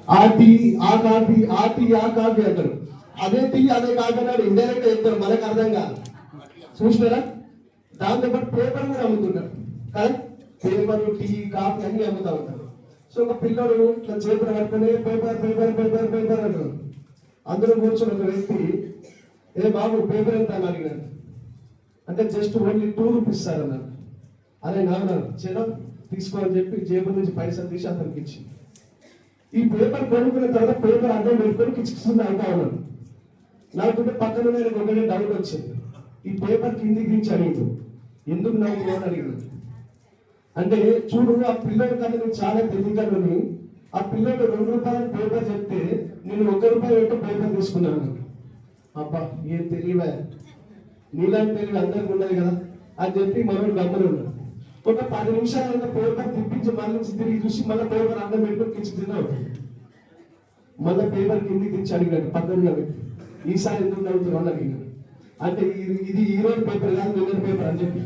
ఆ టీ ఆ కాఫీ ఆ టీ ఆ కాఫీ అంటారు. అదే టీ అదే కాఫీ అన్నాడు ఇండైరెక్ట్ గా చెప్తారు, మనకు అర్థం కాదు. చూసినారా? దాంతో పాటు పేపర్ కూడా అమ్ముతుంటారు కదా, పేపర్ టీ కాఫీ అన్ని అమ్ముతా ఉంటారు. సో ఒక పిల్లడు ఇట్లా చేతులు కట్టుకుని పేపర్ పేపర్ పేపర్ పేపర్ అంటారు. అందులో కూర్చొని ఒక వ్యక్తి, ఏ బాబు పేపర్ ఎంత అని అడిగాడు. అంటే జస్ట్ ఓన్లీ 2 రూపీస్ సార్ అన్నారు. అదే నాన్న చిన్న తీసుకోని చెప్పి జేబు నుంచి పైసలు తీసి అతనికి ఇచ్చి, ఈ పేపర్ కొనుక్కున్న తర్వాత పేపర్ అర్థం పెట్టుకొని కిచ్చుకుని అంటా ఉన్నాను. నాకుంటే పక్కన ఒకటే డౌట్ వచ్చింది, ఈ పేపర్ కిందికి దించి అడిగాడు, ఎందుకు నవ్వు అని అడిగాడు. అంటే చూడు, ఆ పిల్లడి కన్నా నేను చాలా తెలియగలని, ఆ పిల్లడు 2 రూపాయల పేపర్ చెప్తే నేను 1 రూపాయి పెట్టి పేపర్ తీసుకున్నాను. అబ్బా ఏం తెలియవా, నీలాంటి తెలివి అందరికి ఉన్నది కదా అని చెప్పి మనం గమ్మలు ఉన్నాడు. ఒక 10 నిమిషాలు పేపర్ తిప్పించి మళ్ళీ తిరిగి చూసి మళ్ళీ పేపర్ అన్నం పెట్టుకొని కిచ్చి తిన్నాడు. మళ్ళీ పేపర్ కిందికి తెచ్చి అడిగాడు పక్కన, ఈసారి ఎందుకు నవ్వుతున్నావు అడిగాడు. అంటే ఇది ఈ రోజు పేపర్ కాదు, నిన్న పేపర్ అని చెప్పి.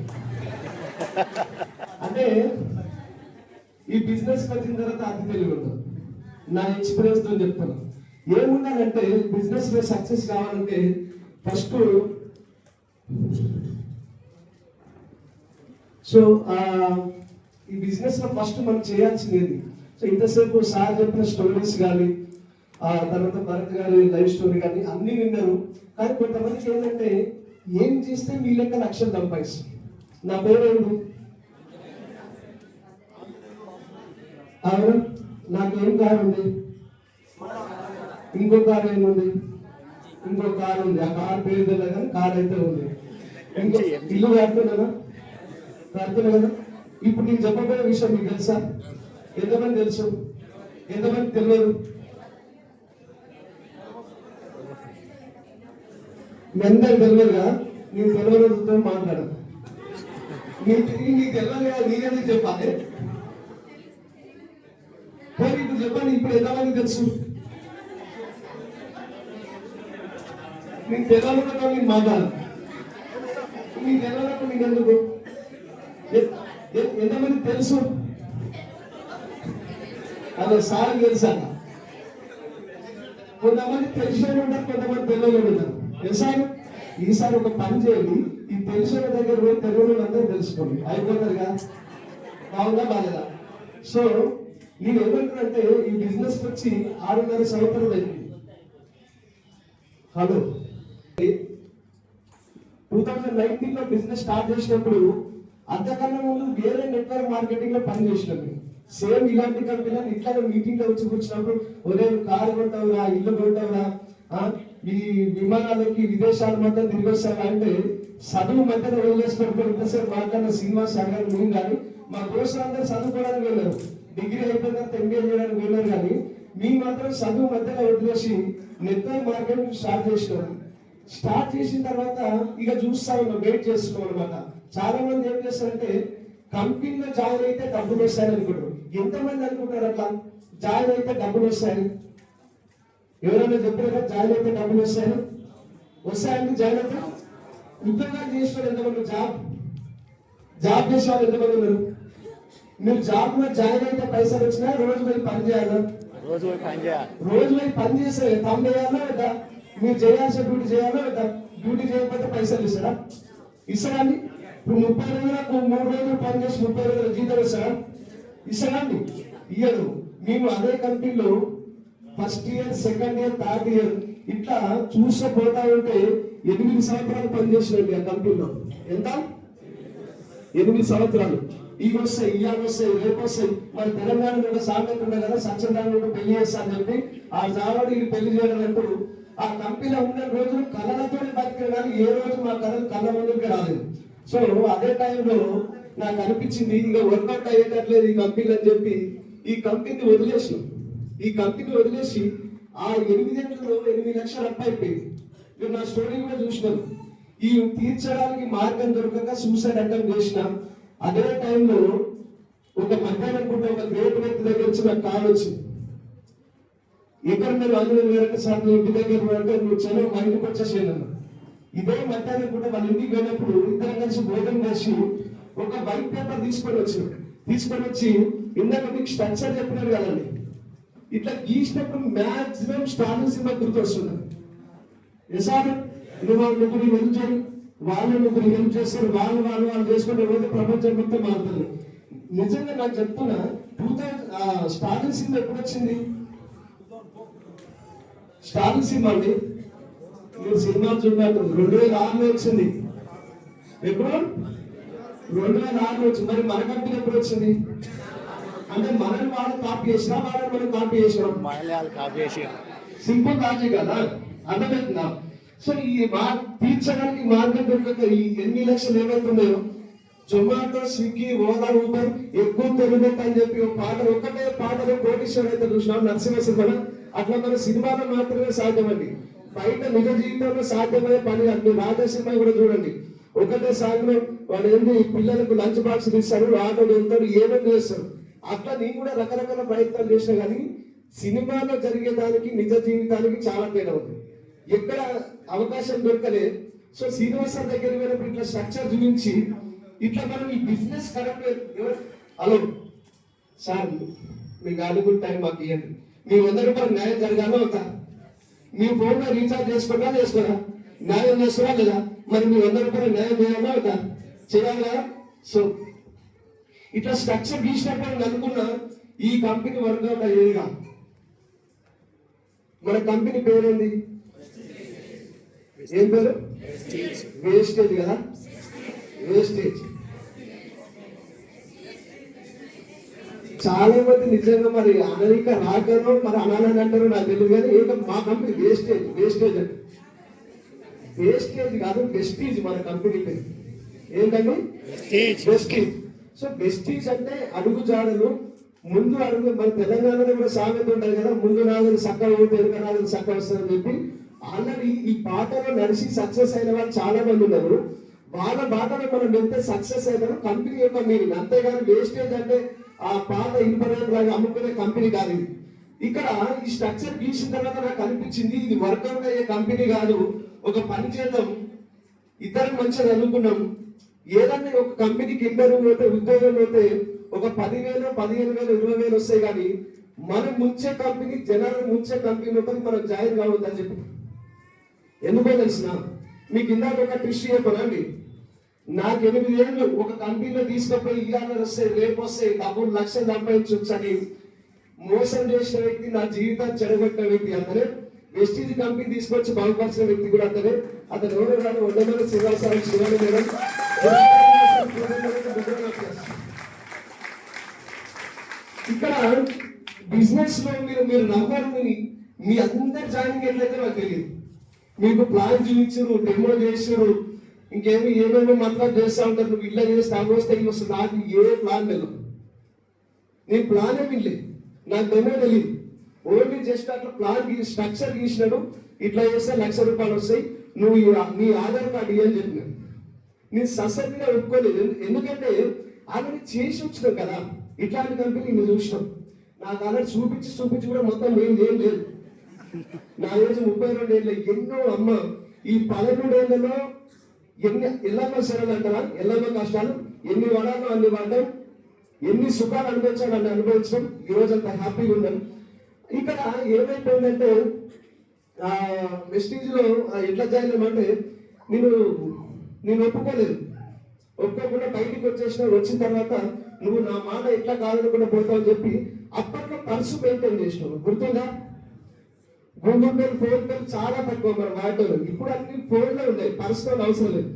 అంటే ఈ బిజినెస్ వచ్చిన తర్వాత అతి తెలివి ఉండదు. నా ఎక్స్పీరియన్స్ తో చెప్తాను. ఏముండాలంటే బిజినెస్ లో సక్సెస్ కావాలంటే ఫస్ట్ సో ఈ బిజినెస్ లో ఫస్ట్ మనం చేయాల్సింది. సో ఇంతసేపు సార్ చెప్పిన స్టోరీస్ కానీ తర్వాత భరత్ గారి లైఫ్ స్టోరీ కానీ అన్ని విన్నారు. కానీ కొంతమందికి ఏంటంటే ఏం చేస్తే మీ లెక్క లక్షలు సంపాదిస్తారు. నా పేరు ఏంటి? అవును, నాకేం కారు ఉంది, ఇంకో కారు ఏముంది, ఇంకో కారు ఉంది. ఆ కారు పేరు తెలియదు కానీ కారు అయితే ఉంది. ఇంకో ఇల్లు కడుతున్నానా? కడుతున్నా కదా. ఇప్పుడు నేను చెప్పబోయే విషయం మీకు తెలుసా? ఎంతమంది తెలుసు, ఎంతమంది తెలియదు? మీ అందరికి తెలియదుగా. నేను తెలియదుతో మాట్లాడదు, నీకు తెలియదు కదా, నేనేది చెప్పాలి. పోనీ ఇప్పుడు చెప్పండి, ఇప్పుడు ఎంతమంది తెలుసు? నీకు తెలియకుండా నేను మాట్లాడను, నీకు తెలియనప్పుడు నీకు ఎందుకు? ఎంతమంది తెలుసు? అదే సార్ తెలుసా? కొంతమంది తెలిసిన ఉంటారు, కొంతమంది తెలియని ఉంటారు. సార్ ఈసారి ఒక పని చేయండి, ఈ తెలిసిన దగ్గర పోయి తెలుగు అందరూ తెలుసుకోండి, అయిపోతారు కదా. బాగుందా బాలేదా? సో నేను ఏమంటానంటే ఈ బిజినెస్ వచ్చి 6.5 సంవత్సరాలు అయింది. హలో, 2019 లో బిజినెస్ స్టార్ట్ చేసినప్పుడు అంతకన్నా ముందు వేరే నెట్వర్క్ మార్కెటింగ్ లో పని చేసినాం. సేమ్ ఇలాంటి కంపెనీ ఇట్లా మీటింగ్ లో వచ్చి కూర్చున్నప్పుడు, ఒరే కారు కొంటావురా, ఇల్లు కొంటావురా, ఈ విమానాలకి విదేశాల మొత్తం తిరిగి వస్తారా అంటే చదువు మధ్యలో వదిలేసినప్పుడు ఇంతసేపు మాట్లాడిన శ్రీనివాస్ సార్ గారు మేము కానీ మా దోస్తులందరూ చదువుకోవడానికి వెళ్ళారు. డిగ్రీ అయిపోయిన తర్వాత ఎంబీఏ చేయడానికి వెళ్ళారు. కానీ మేము మాత్రం చదువు మధ్యలో వదిలేసి నెట్వర్క్ మార్కెటింగ్ స్టార్ట్ చేసినాం. స్టార్ట్ చేసిన తర్వాత ఇక చూస్తా ఉన్నాం, వెయిట్ చేస్తున్నాం అనమాట. చాలా మంది ఏం చేస్తారంటే కంపెనీలో జాయిన్ అయితే డబ్బులు వస్తాయని అనుకుంటారు. ఎంతమంది అనుకుంటారు అట్లా జాయిన్ అయితే డబ్బులు వస్తాయని? ఎవరైనా చెప్పారు కదా జాయిన్ అయితే డబ్బులు వస్తాయని? వస్తాయండి జాయిన్ అయితే. ఉద్యోగాలు చేసిన ఎంతమంది, జాబ్ చేసే వాళ్ళు ఎంతమంది ఉన్నారు? మీరు జాబ్ లో జాయిన్ అయితే పైసలు వచ్చినా రోజు పోయి పని చేయాలా? రోజు పోయి పని చేస్తే తమ్ము చేయాలా లేదా? మీరు చేయాల్సిన డ్యూటీ చేయాలా లేదా? డ్యూటీ చేయకపోతే పైసలు ఇస్తారా? ఇస్తారండి? ఇప్పుడు 30 రోజులకు 3 రోజులు పని చేసి 30 రోజుల జీతం ఇస్తారా? ఇస్తారండి? ఇయ్యరు. మేము అదే కంపెనీలో first year, second year, third year ఇట్లా చూస్తే పోతా ఉంటే 8 సంవత్సరాలు పనిచేసినండి ఆ కంపెనీలో. ఎంత? 8 సంవత్సరాలు. ఇవి వస్తాయి, ఇవాళ వస్తాయి, రేపు వస్తాయి. మరి తెలంగాణలో ఒక సామెత ఉండే కదా, సత్యనారాయణ పెళ్లి చేస్తా అని చెప్పి ఆ జావాడు ఇది పెళ్లి చేయడం అంటూ ఆ కంపెనీలో ఉన్న రోజులు కళలతో బతికారు. కానీ ఏ రోజు మా కళ్ళ ముందుకి రాలేదు. సో అదే టైంలో నాకు అనిపించింది ఇక వర్కౌట్ అయ్యేటట్లేదు ఈ కంపెనీలు అని చెప్పి ఈ కంపెనీ వదిలేసినాం. ఈ కంపెనీ వదిలేసి ఆ 8 గంటల్లో 8 లక్షలు అప్పు అయిపోయింది. మీరు నా స్టోరీ కూడా చూసినారు. ఈ తీర్చడానికి మార్గం దొరకక సూసైడ్ అటెంప్ట్ చేసిన అదే టైంలో ఒక మధ్యాహ్నం పూట ఒక గ్రేట్ వ్యక్తి దగ్గర వచ్చి నాకు కాల్ వచ్చింది. ఎక్కడ మీరు అందులో వేరే సార్ ఇంటి దగ్గర అంటే నువ్వు చదువు మా ఇంటికి వచ్చేసేయను. ఇదే మధ్యాహ్నం పూట వాళ్ళ ఇంటికి వెళ్ళినప్పుడు ఇద్దరం కలిసి భోజనం చేసి ఒక వైట్ పేపర్ తీసుకొని వచ్చి ఇందాక మీకు స్ట్రక్చర్ చెప్పినారు కదండి, ఇట్లా గీసినప్పుడు మ్యాక్సిమం స్టార్టింగ్ సినిమా గుర్తొస్తుంది. ఎసారు నువ్వు ముగ్గురు హెల్ప్ చేయి, వాళ్ళు ముగ్గురు హెల్ప్ చేస్తారు, వాళ్ళు చేసుకుంటే పోతే ప్రపంచం మొత్తం మారుతుంది. నిజంగా నాకు చెప్తున్నా, 2000 స్టార్టింగ్ సినిమా ఎప్పుడు వచ్చింది? స్టార్టింగ్ సినిమా అండి మీరు సినిమా చూడాలి 2006లో వచ్చింది. ఎప్పుడు? 2006లో వచ్చింది. మరి మన కంపెనీ ఎప్పుడు వచ్చింది? అంటే మనల్ని వాళ్ళు కాపీ చేసినా, వాళ్ళని మనం కాపీ చేసినాం. సింపుల్ లాజిక్ కదా, అర్థమవుతుందా? సో ఈ తీర్చడానికి మార్గం దొరకక ఈ 8 లక్షలు ఏమవుతున్నాయో, జొమాటో, స్విగ్గీ, ఓలా, ఊబర్ ఎక్కువ తెలుగుతా అని చెప్పి ఒకటే పాటలో కోటీశ్వరుడు అయితే చూసినాం నరసింహ సినిమా. అట్లా మన సినిమాలో మాత్రమే సాధ్యమండి, బయట నిజ జీవితంలో సాధ్యమయ్యే పని అన్ని. రాజా సినిమా కూడా చూడండి, ఒకటే సాంగ్ లో వాళ్ళు ఏంటి పిల్లలకు లంచ్ బాక్స్ ఇస్తారు, ఆటో వెళ్తారు, ఏమేమి చేస్తారు. అట్లా నేను కూడా రకరకాల ప్రయత్నాలు చేసినా కానీ సినిమాలో జరిగేదానికి నిజ జీవితానికి చాలా తేడా ఉంది. ఎక్కడ అవకాశం దొరకలే. సో శ్రీనివాస దగ్గర పోయినప్పుడు ఇట్లా స్ట్రక్చర్ చూపించి ఇట్లా మనం ఈ బిజినెస్ కరెక్ట్. హలో సార్, మీకు అడుగు టైం మాకు ఇవ్వండి, మీ 100 రూపాయలు న్యాయం జరగాలో అవుతా? మీ ఫోన్లో రీఛార్జ్ చేసుకోరా? న్యాయం చేస్తారా లేదా? మరి మీ 100 రూపాయలు న్యాయం చేయాలో అవుతా? చేయాలి కదా. సో ఇట్లా స్ట్రక్చర్ గీసినప్పుడు అనుకున్నా ఈ కంపెనీ వర్కౌట్ అయ్యేదిగా. మన కంపెనీ పేరేంది? ఏం పేరు? వేస్టేజ్ కదా, వేస్టేజ్. చాలా మంది నిజంగా మరి అమెరికా రాకనో మరి అనాలని అంటారో నాకు తెలియదు, కానీ మా కంపెనీ వేస్టేజ్. వేస్టేజ్ అంటే వేస్టేజ్ కాదు, వెస్టీజ్ మన కంపెనీ పేరు. ఏంటండి? వెస్టీజ్. సో వెస్టీజ్ అంటే అడుగు జాడలు, ముందు అడుగు. మన తెలంగాణలో కూడా సామెత ఉంటుంది కదా, ముందు నాగులు చక్కగా పోతే వెనుక నాగులు చక్కగా వస్తుందని చెప్పి. ఆల్రెడీ ఈ పాటలో నడిచి సక్సెస్ అయిన వాళ్ళు చాలా మంది ఉన్నారు. వాళ్ళ బాటలో మనం వెళ్తే సక్సెస్ అయినారు కంపెనీ యొక్క మీనింగ్. అంతేగాని వేస్టేజ్ అంటే ఆ పాత ఇన్ఫర్మేషన్ లాగా అమ్ముకునే కంపెనీ కాదు ఇది. ఇక్కడ ఈ స్ట్రక్చర్ గీసిన తర్వాత నాకు అనిపించింది ఇది వర్కౌట్ అయ్యే కంపెనీ కాదు. ఒక పని చేద్దాం, ఇద్దరు మంచిగా చదువుకున్నాం, ఏదన్నా ఒక కంపెనీకి ఇంటర్వ్యూ పోతే, ఉద్యోగం పోతే ఒక 10,000, 15,000, 20,000 వస్తాయి. కానీ మనం ముంచే కంపెనీ, జనాలను ముంచే కంపెనీ ఒకటి మనం జాయిన్ కావద్దని చెప్పి. ఎందుకో తెలిసిన మీకు ఇందాక ఒక ట్రిష్ చెప్పనండి. నాకు 8 ఏళ్ళు ఒక కంపెనీలో తీసుకుపోయి ఇవాళ వస్తాయి, రేపు వస్తాయి, డబ్బులు లక్షలు సంపాదించవచ్చు అని మోసం చేసిన వ్యక్తి, నా జీవితాన్ని చెడగొట్టిన వ్యక్తి అతనే. వెస్టీజ్ కంపెనీ తీసుకొచ్చి బాగుపరిచిన వ్యక్తి కూడా అతనే. అతను ఎవరు కాదు, వందమైన శివాసారి శివాని మేడం. ఇక్కడ బిజినెస్ లో మీరు నమ్మరు, మీ అందరు జాయినింగ్ ఎట్లయితే నాకు తెలియదు. మీకు ప్లాన్ చూపించారు, డెమో చేసారు, ఏమేమో మాత్రం చేస్తా ఉంటారు. నువ్వు ఇల్లు చేస్తే అవస్థ వస్తుంది. నాకు ఏ ప్లాన్ లేదు, నేను ప్లాన్ ఏమి లేదు, నాకు డెమో తెలియదు. ఓన్లీ జస్ట్ అట్లా ప్లాన్ స్ట్రక్చర్ గీసినాడు, ఇట్లా చేస్తే 1,00,000 రూపాయలు వస్తాయి, నువ్వు నీ ఆధార్ కార్డు ఇవ్వని చెప్పినాడు. నేను ససరిగా ఒప్పుకోలేదు, ఎందుకంటే ఆల్రెడీ చేసి వచ్చినావు కదా. ఇట్లాంటి కంపెనీ నేను చూసినాం, నాకు ఆల్రెడీ చూపించి కూడా మొత్తం ఏం లేదు. నా ఏజ్ 32 ఏళ్ళు. ఎన్నో అమ్మ ఈ 13 ఏళ్లలో ఎన్ని ఎల్లమ్మ శరణలు అంటారా, ఎల్లమ్మ కష్టాలు ఎన్ని పడాలో అన్ని పడ్డాం, ఎన్ని సుఖాలు అనుభవించాలో అన్ని అనుభవించడం. ఈ రోజు అంత హ్యాపీగా ఉన్నాం. ఇక్కడ ఏమైపోయిందంటే వెస్టీజ్ లో ఎట్లా జాయిన్ అవ్వమంటే నేను ఒప్పుకోకుండా బయటికి వచ్చిన తర్వాత నువ్వు నా మాట ఎట్లా కాదనుకున్నా పోతావు అని చెప్పి అప్పట్లో పర్సు మెయింటైన్ చేసినావు. గుర్తుందా? గూగుల్ పే, ఫోన్ పే చాలా తక్కువ మన వాటిలో. ఇప్పుడు అన్ని ఫోన్లో ఉన్నాయి, పర్సులో అవసరం లేదు.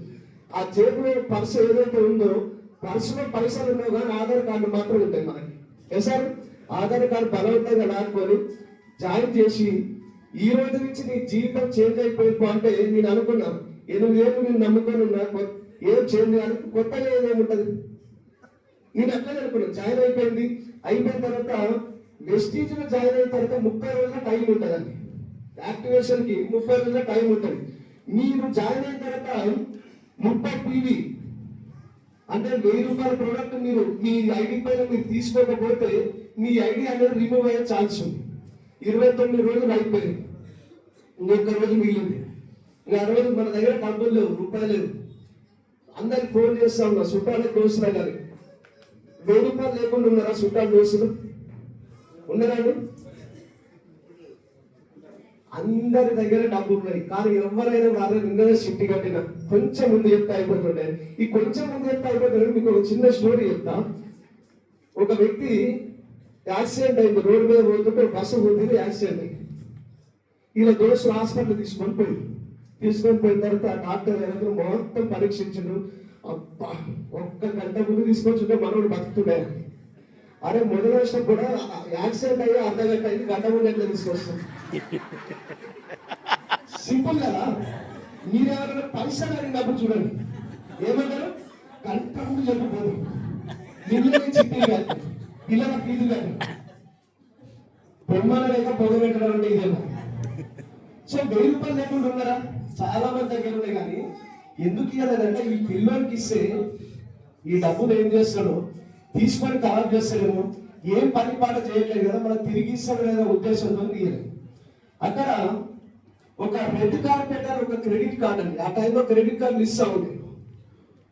ఆ జేబులో పర్సు ఏదైతే ఉందో, పర్సులో పైసలు ఉన్నావు కానీ ఆధార్ కార్డు మాత్రం ఉంటాయి మనకి. సార్ ఆధార్ కార్డు బలవంతంగా రాకపోయి జాయిన్ చేసి ఈ రోజు నుంచి నీ జీవితం చేంజ్ అయిపోయిపో అంటే నేను అనుకున్నాను. 8 ఏళ్ళు నేను నమ్ముకొని ఉన్నా, ఏం చేంజ్ కానీ కొత్తగా ఏదేముంటది. నేను అట్లనే అనుకున్నాను. జాయిన్ అయిపోయిన తర్వాత వెస్టీజ్ లో జాయిన్ అయిన తర్వాత 30 రోజుల టైం ఉంటుందండి. యాక్టివేషన్ కి 30 రోజుల టైం ఉంటుంది. మీరు జాయిన్ అయిన తర్వాత 30 PV అంటే 1000 రూపాయల ప్రోడక్ట్ మీరు మీ ఐడి పైన మీరు తీసుకోకపోతే మీ ఐడి అనేది రిమూవ్ అయ్యే ఛాన్స్ ఉంది. 29 రోజులు అయిపోయింది, ఇంకొక రోజు మిగిలింది. ఇంకా ఆ రోజు మన దగ్గర డబ్బులు లేవు, రూపాయలు లేవు. అందరికి ఫోన్ చేస్తా ఉన్నా, చుట్టాలకు దోస్తున్నా కానీ 1000 రూపాయలు లేకుండా ఉన్నారా? చుట్టాలు దోస్తులు ఉన్నారా? అందరి దగ్గర డబ్బులు ఉన్నాయి, కానీ ఎవరైనా వాళ్ళ నిన్ననే సిట్టి కట్టిన కొంచెం ముందు చెప్తే అయిపోతుండే. ఈ కొంచెం ముందు చెప్తే అయిపోతుండే. మీకు ఒక చిన్న స్టోరీ చెప్తా. ఒక వ్యక్తి యాక్సిడెంట్ అయింది, రోడ్డు మీద పోతుంటే బస్సు పోతుంది, యాక్సిడెంట్ అయింది. ఇలా దోస్తు హాస్పిటల్ తీసుకొని పోయిన తర్వాత ఆ డాక్టర్ ఎవరు మొత్తం పరీక్షించడు. అబ్బా, ఒక్క గంట ముందు తీసుకొచ్చుంటే మనోడు బతుకుతుండే. అరే మొదలు వచ్చిన కూడా యాక్సిడెంట్ అయ్యి అర్ధగంట అయింది, గంట ముందు ఎట్లా తీసుకొస్తాం? సింపుల్ కదా. మీరెవరైనా పైసలు అడిగినప్పుడు చూడండి, ఏమంటారు? గంట ముందు చెప్పిపోదు, నిన్ననే చిట్టి కాదు, పిల్లల ఫీజు కాదు, బొమ్మల లేక పొగ పెట్టడం అంటే ఇదేనా? సో 1000 రూపాయలు లేకుండా ఉన్నారా? చాలా మంది దగ్గర ఉన్నాయి. కానీ ఎందుకు ఇవ్వలేదంటే ఈ పిల్లోడికి ఇస్తే ఈ డబ్బులు ఏం చేస్తాడో తీసుకొని ఖరాబ్ చేస్తాడేమో, ఏం పని పాట చేయట్లేదు కదా, మనం తిరిగి ఇస్తాడు లేదా ఉద్దేశంతో ఇవ్వలేదు. అక్కడ ఒక రెడ్ కార్పెట్ అని ఒక క్రెడిట్ కార్డ్ అండి. ఆ టైంలో క్రెడిట్ కార్డు ఇస్తా ఉంది.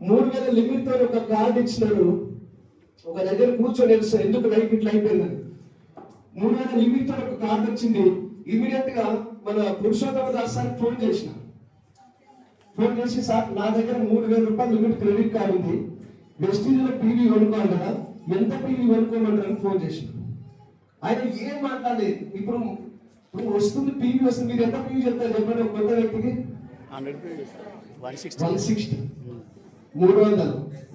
3000 లిమిట్ తో ఒక కార్డు ఇచ్చినాడు. ఒక దగ్గర కూర్చొని ఏడుస్తాడు, ఎందుకు లైఫ్ ఇట్లా అయిపోయిందని. 3000 లిమిట్ తో ఒక కార్డు వచ్చింది. ఇమీడియట్ గా మన పురుషోత్తమ దాస్ సార్ ఫోన్ చేసి, సార్ నా దగ్గర 3000 రూపాయలు లిమిట్ క్రెడిట్ కార్డు ఉంది, వెస్టీజ్ లో టీవీ కొనుక్కోవాలి కదా, ఎంత టీవీ కొనుక్కోమంటారని ఫోన్ చేసిన. ఆయన ఏం మాట్లాడలేదు. ఇప్పుడు వస్తుంది టీవీ వస్తుంది, మీరు ఎంత టీవీ చెప్తారు చెప్పండి? ఒక కొత్త వ్యక్తికి 160, 300,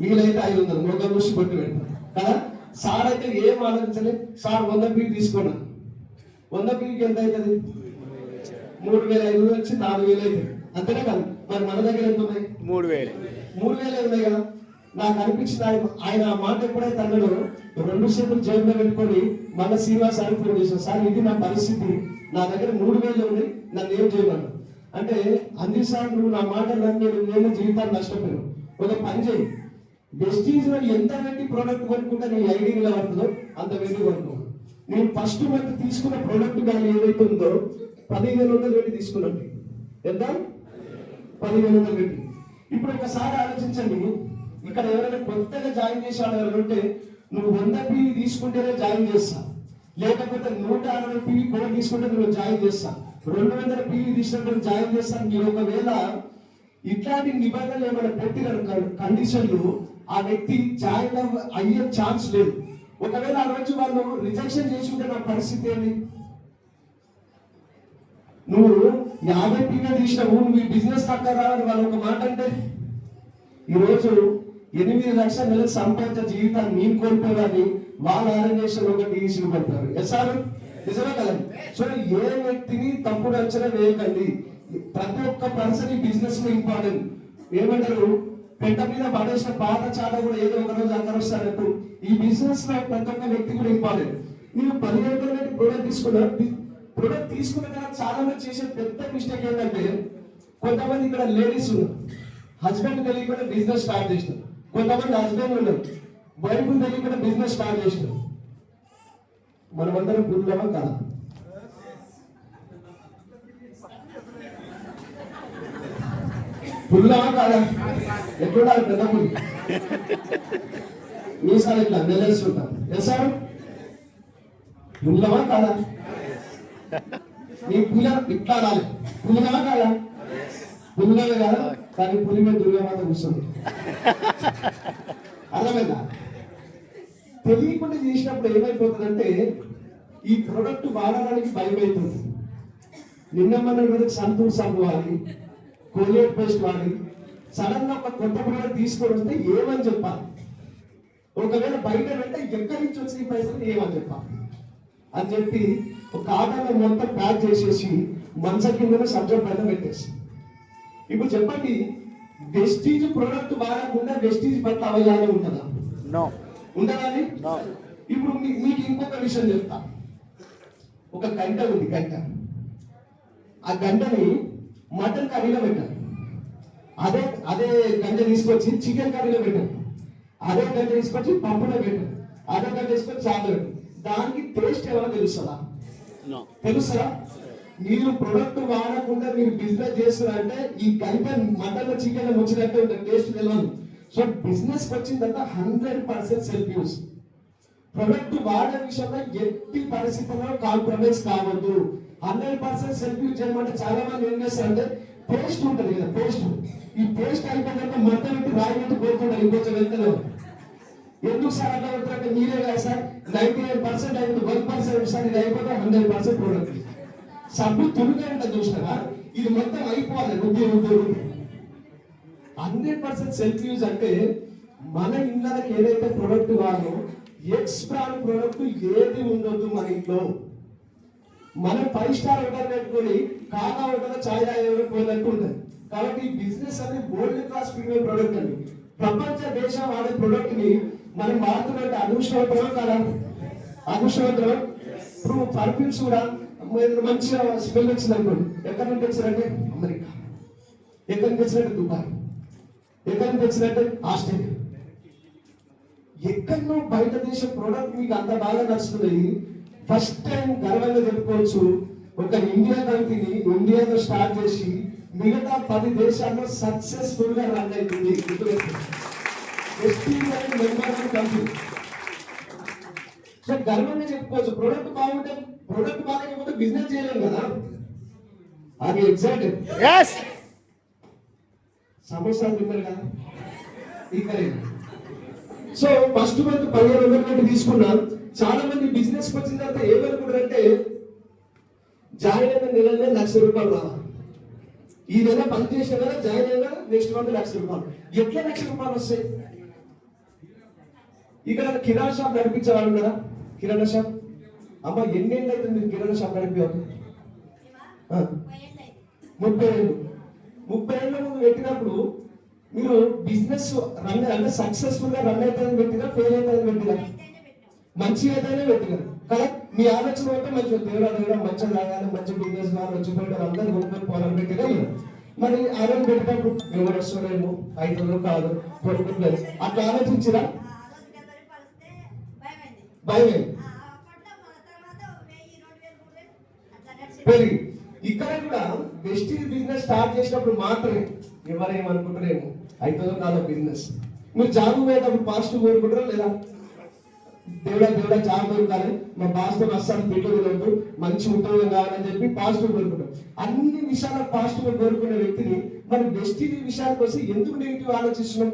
వీలైతే 500 మొగ్గ దృష్టి కొట్టి పెడతారు కదా. సార్ అయితే ఏం ఆలోచించలేదు. సార్ 100 పీవీ తీసుకున్నా, 100 పీవీకి ఎంత అవుతుంది? 3500 వచ్చి 4000 అవుతుంది, అంతేనే కాదు. మరి మన దగ్గర ఎంత ఉన్నాయి? 3000 ఉన్నాయి కదా. నాకు అనిపించింది ఆయన ఆ మాట ఎప్పుడైతే అన్నాడో 2 చేతులు జేబులో పెట్టుకొని మన శ్రీనివాస్ సార్ ఫోన్ చేశాను, సార్ ఇది నా పరిస్థితి, నా దగ్గర 3000 ఉన్నాయి, నన్ను ఏం చేయమన్నా అంటే, అంది సార్ నువ్వు నా మాట నేను జీవితాన్ని నష్టపోయాను. ఒక పని చేయి, వెస్టీజ్ లో ఎంత పెట్టి ప్రోడక్ట్ కొనుక్కుంటే నీ ఐడి నిలబడుతుందో అంత పెట్టి కొనుక్కో. నేను ఫస్ట్ మంత్ తీసుకున్న ప్రోడక్ట్ కానీ ఏదైతే ఉందో 1500 పెట్టి తీసుకున్నాను. ఎంత? 1500 పెట్టి. ఇప్పుడు ఒకసారి ఆలోచించండి, ఇక్కడ ఎవరైనా కొత్తగా జాయిన్ చేసే వాళ్ళు ఎవరైనా ఉంటే, నువ్వు 100 పీవీ తీసుకుంటేనే జాయిన్ చేస్తా, లేకపోతే 160 పీవీ కూడా తీసుకుంటే నువ్వు జాయిన్ చేస్తా, 200 పీవీ తీసుకుంటే జాయిన్ చేస్తాను. మీరు ఒకవేళ ఇట్లాంటి నిబంధనలు ఏమైనా పెట్టిన కండిషన్లు ఆ వ్యక్తి జాయిన్ అయ్యే ఛాన్స్ లేదు. ఒకవేళ ఆ రోజు వాళ్ళు రిజెక్షన్ చేసుకుంటే నా పరిస్థితి ఏంటి? నువ్వు 50 పీవీ తీసినావు, నువ్వు ఈ బిజినెస్ పక్క రావాలి వాళ్ళు ఒక మాట అంటే, ఈరోజు 8 లక్షల నెలకు సంపాదించే జీవితాన్ని నేను కోల్పోయాని వాళ్ళ ఆర్గనైజేషన్ ఒక టీసీలు పడతారు. ఎస్ఆర్ నిజమే కదండి. సో ఏ వ్యక్తిని తప్పుడు అంచనా వేయకండి. ప్రతి ఒక్క పర్సన్ ఈ బిజినెస్ లో ఇంపార్టెంట్. ఏమంటారు, పెంట మీద పడేసిన పాత చాట కూడా ఏదో ఒక రోజు అక్కరొస్తాడంటూ ఈ బిజినెస్ లో ప్రతి ఒక్క వ్యక్తి కూడా ఇంపార్టెంట్. మీరు 1500 ప్రొడక్ట్ తీసుకున్న తర్వాత చాలా మంది చేసే పెద్ద మిస్టేక్ ఏంటంటే, కొంతమంది ఇక్కడ లేడీస్ ఉన్నారు, హస్బెండ్ తెలియకుండా బిజినెస్ స్టార్ట్ చేసినారు. కొంతమంది హస్బెండ్ ఉన్నారు, వైఫ్ తెలియకుండా బిజినెస్ స్టార్ట్ చేసినారు. మనమందరం పురుగమా కాదా? పురుగమా కాదా? ఎక్కడ పెద్ద పులి మీసాలు ఇట్లా నెలేస్తుంటాం. ఎసారు పుల్లమా కాదా? నీ పుల ఇట్లా రాలి, పులిగమా కాదా? పులిగమే కాదా, కానీ పులి మీద దుర్గమాత కూర్చోండి. అర్థమైందా? తెలియకుండా చేసినప్పుడు ఏమైపోతుందంటే, ఈ ప్రొడక్ట్ వాడడానికి భయం అవుతుంది. నిన్న మన సంతూర్ సబ్బు వాడి, కోలియేట్ పేస్ట్ వాడి, సడన్ గా ఒక కొత్త ప్రోడక్ట్ తీసుకొని వస్తే ఏమని చెప్పాలి? ఒకవేళ బయట వెంటే ఎక్కడి నుంచి వచ్చిన పైసలు ఏమని చెప్పాలి అని చెప్పి ఒక ఆటలో మొత్తం ప్యాక్ చేసేసి మంచం కింద సబ్జెక్ట్ పైన పెట్టేసి, ఇప్పుడు చెప్పండి, వెస్టీజ్ ప్రొడక్ట్ వాడకుండా వెస్టీజ్ పట్ల అవగాహన ఉంటుందా? ఉండదండి. ఇప్పుడు మీకు ఇంకొక విషయం చెప్తా. ఒక గంట ఉంది, గంట. ఆ గంటని మటన్ కర్రీలో పెట్టాను, అదే గంట తీసుకొచ్చి చికెన్ కర్రీలో పెట్టాను, అదే గంట తీసుకొచ్చి పప్పులో పెట్టాను, అదే గంట తీసుకొచ్చి చాట్లో పెట్టాను. దానికి టేస్ట్ ఏమైనా తెలుస్తుందా? తెలుస్తుందా? మీరు ప్రొడక్ట్ వాడకుండా మీరు బిజినెస్ చేస్తున్నారంటే ఈ గంట మటన్ చికెన్ వచ్చినట్టే ఉంటుంది, టేస్ట్ తెలియదు. సో బిజినెస్ వచ్చిన తర్వాత 100% సెల్ఫ్ యూస్. ప్రొడక్ట్ వాడే విషయంలో ఎట్టి పరిస్థితుల్లో కాంప్రమైజ్ కావద్దు. 100% సెల్ఫ్ యూజ్ చేయమంటే చాలా మంది ఏం చేస్తారంటే పేస్ట్ ఉంటుంది కదా, పేస్ట్, ఈ పేస్ట్ అయిపోయినాక మొత్తం ఇంటి రాయి పెట్టి కోరుకుంటారు ఇంకొంచెం వెళ్తారు. ఎందుకు సార్ అట్లా పెడతారంటే మీరే కదా సార్ 99% అయిపోతుంది, 1% సార్ ఇది అయిపోతే 100% ప్రోడక్ట్. సబ్బు తులుగా ఉంటుంది చూసినారా, ఇది మొత్తం అయిపోవాలి రుద్ది 100% సెల్ఫ్ యూజ్ అంటే మన ఇళ్ళకి ఏదైతే ప్రోడక్ట్ కాదో ఎక్స్ బ్రాండ్ ప్రోడక్ట్ ఏది ఉండొద్దు మన ఇంట్లో. మనం 5 స్టార్ హోటల్ పెట్టుకొని కాకా హోటల్ చాయ్ పోయినట్టు ఉంటుంది. కాబట్టి ఈ బిజినెస్ అనేది వరల్డ్ క్లాస్ ప్రీమియం ప్రోడక్ట్ అండి. ప్రపంచ దేశం వాడే ప్రోడక్ట్ ని మనం వాడుతున్నట్టు అదృష్టవంతమా కదా? అదృష్టవంతమా? ఇప్పుడు పర్ఫ్యూమ్స్ కూడా మంచిగా స్మెల్ వచ్చింది అనుకోండి, ఎక్కడి నుంచి వచ్చినట్టే అమెరికా, ఎక్కడి నుంచి వచ్చినట్టే దుబాయ్, ఎక్కడి నుంచి వచ్చినట్టే ఆస్ట్రేలియా. ఎక్కడో బయట దేశం ప్రోడక్ట్ మీకు అంత బాగా నచ్చుతుంది. ఫస్ట్ టైం గర్వంగా చెప్పుకోవచ్చు, ఒక ఇండియా కంపెనీ ఇండియాలో స్టార్ట్ చేసి మిగతా 10 దేశాల్లో సక్సెస్ఫుల్ గా రన్ అవుతుంది. కంపెనీ సో గర్వంగా చెప్పుకోవచ్చు. ప్రోడక్ట్ బాగుంటే, ప్రోడక్ట్ బాగాలేకపోతే బిజినెస్ చేయలేము కదా. అది ఎగ్జాక్ట్ సమోసాలు తిన్నారు కదా ఇక్కడ. సో ఫస్ట్ మంత్ 15,000 తీసుకున్నా. చాలా మంది బిజినెస్ వచ్చిన తర్వాత ఏమనుకుంటారంటే జాయిన్ అయిన నెలనే ₹1,00,000 రావాలి, ఈ నెల పని చేసిన నెల జాయిన్ అయినా నెక్స్ట్ మంత్ ₹1,00,000. ఎట్లా ₹1,00,000 వస్తాయి? ఇక్కడ కిరాణా షాప్ నడిపించే వాళ్ళు కదా, కిరాణా షాప్. అమ్మ ఎన్నేళ్ళు అయితే మీరు కిరాణా షాప్ నడిపేవాళ్ళు? 30 ఏళ్ళు. 30 ఏళ్ళ ముందు పెట్టినప్పుడు మీరు బిజినెస్ రన్ అంటే సక్సెస్ఫుల్ గా రన్ అవుతుందని పెట్టినా, ఫెయిల్ అవుతుందని పెట్టినా? మంచిగా అయితేనే పెట్టినారు కదా. మీ ఆలోచన అయితే మంచిగా దేవుడా మంచిగా రాగాలి, మంచి బిజినెస్ కావాలి, వచ్చిపోయారు అందరూ కొనుక్కొని పోవాలని పెట్టినా. మరి ఆ రోజు పెట్టినప్పుడు ఎవరు వస్తున్నారేమో, 500 కాదు, కొనుక్కుంటారు, అట్లా ఆలోచించిరా? భయమే పెరిగి. ఇక్కడ కూడా వెస్టీజ్ బిజినెస్ స్టార్ట్ చేసినప్పుడు మాత్రమే ఎవరేమనుకుంటారేమో 5,000 కాదు బిజినెస్. మీరు జాబ్ పోయేటప్పుడు పాజిటివ్ కోరుకుంటారా లేదా? దేవుడా జాబ్ దొరకాలి, మా బాస్తో అస్సాలు పెట్టుకు తినద్దు, మంచి ఉద్యోగం కావాలని చెప్పి పాజిటివ్ కోరుకుంటాం. అన్ని విషయాలు పాజిటివ్ కోరుకునే వ్యక్తిని మరి వెస్టీజ్ విషయానికి వస్తే ఎందుకు నెగిటివ్ ఆలోచిస్తున్నాం?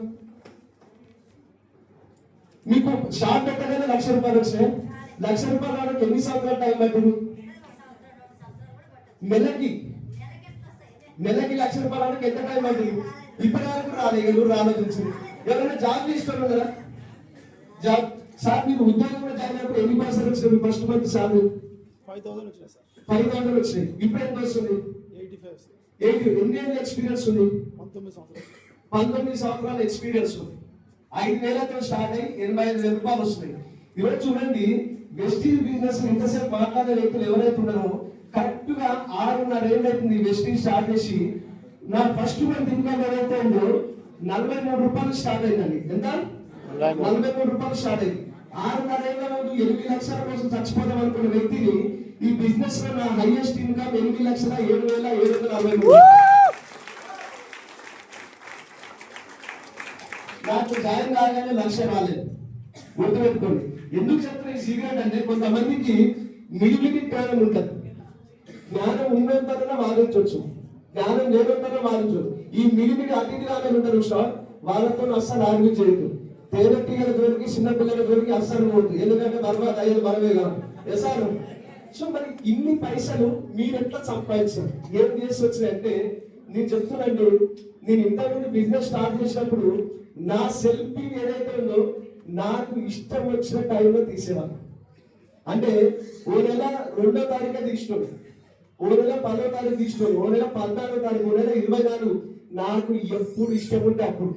మీకు షాప్ పెట్టగానే ₹1,00,000 వచ్చినాయి. ₹1,00,000 రావడానికి ఎన్ని సంవత్సరాలు టైం పట్టింది? నెలకి ₹1,00,000 రావడానికి ఎంత టైం పట్టింది? ఇప్పటి వరకు రాలేదు. ఎవరు ఆలోచించింది? ఎవరైనా జాబ్ చేస్తున్నారు కదా, జాబ్ సార్ మీరు ఉద్యోగం కూడా జాయిన్ అయినప్పుడు ఎన్ని % వచ్చినాయి? ఫస్ట్ మంత్ సార్ 5,000 వచ్చినాయి సార్. 5,000 వచ్చినాయి. ఇప్పుడు ఎంత వస్తుంది? 80. ఎన్ని ఏళ్ళ ఎక్స్పీరియన్స్ ఉంది? 19 సంవత్సరాల ఎక్స్పీరియన్స్ ఉంది. 5 నెలలతో స్టార్ట్ అయ్యి ₹85,000 వస్తున్నాయి. ఈరోజు చూడండి, వెస్టీజ్ బిజినెస్ ఇంతసేపు మాట్లాడే వ్యక్తులు ఎవరైతే ఉన్నారో కరెక్ట్ గా 6.5 ఏళ్ళు అవుతుంది వెస్టీజ్ స్టార్ట్ చేసి. నా ఫస్ట్ మంత్ ఇన్కమ్ ఏదైతే ఉందో ₹43 స్టార్ట్ అయిందండి. ఎంత? ₹43 స్టార్ట్ అయింది. 6.5 ఏళ్ళ ముందు 8 లక్షల కోసం చచ్చిపోతాం అనుకున్న వ్యక్తిని ఈ బిజినెస్ లో నా హైయెస్ట్ ఇన్కమ్ 8,07,763. నాకు జాయిన్ కాగానే లక్ష్యం రాలేదు. గుర్తుపెట్టుకోండి. ఎందుకు చెప్తున్నా ఈ సీక్రెట్ అంటే కొంతమందికి మిడిమిడి జ్ఞానం ఉంటుంది. జ్ఞానం ఉన్నంతనే వాదించవచ్చు, జ్ఞానం లేనంతనే వాదించవచ్చు. ఈ మిడిమిడి అతిథిగానే ఉంటారు సార్, వాళ్ళతో అస్సలు ఆర్గ్యూ చేయదు. తేనెటీగల జోలికి చిన్న పిల్లల జోలికి అస్సలు పోతుంది, ఎందుకంటే బర్బాద్ అయ్యేది మనమే కాదు. ఎసారు. సో మరి ఇన్ని పైసలు మీరు ఎట్లా సంపాదించారు, ఏం చేసి వచ్చినాయంటే నేను చెప్తున్నాండి. నేను ఇంతకుముందు బిజినెస్ స్టార్ట్ చేసినప్పుడు నా సెల్ఫీ ఏదైతే ఉందో నాకు ఇష్టం వచ్చిన టైంలో తీసేవాళ్ళు. అంటే ఓ నెల 2వ తారీఖు తీసుకోండి, ఓ నెల 10వ తారీఖు తీసుకోండి, ఓ నెల 14వ తారీఖు, ఓ నెల 24. నాకు ఎప్పుడు ఇష్టం ఉంటే అప్పుడు.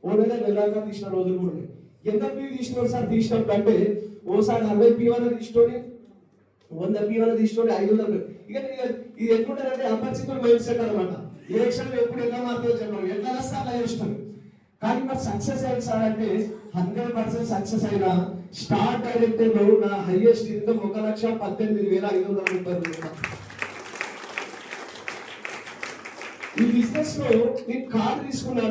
ఓ నెలగా తీసిన రోజులు కూడా ఉన్నాయి. ఎంత పీ తీసుకోండి సార్ తీసినప్పుడు అంటే ఓసారి 60 పీవన తీసుకొని, 100 పీవన తీసుకొని, 500. ఇక ఇది ఎట్లుంటారంటే అపరిచితుల మైండ్ సెట్ అనమాట. ఎలక్షన్ ఎప్పుడు ఎలా మారుతుందో చెప్పండి, ఎట్లా వస్తే అలా చేస్తాం. కానీ మరి సక్సెస్ అయింది సార్ అంటే 100% సక్సెస్ అయినా స్టార్ డైరెక్టర్ లో నా హైయెస్ట్ ఇన్కమ్ ₹1,18,530. ఈ బిజినెస్ లో నేను కార్ తీసుకున్నా,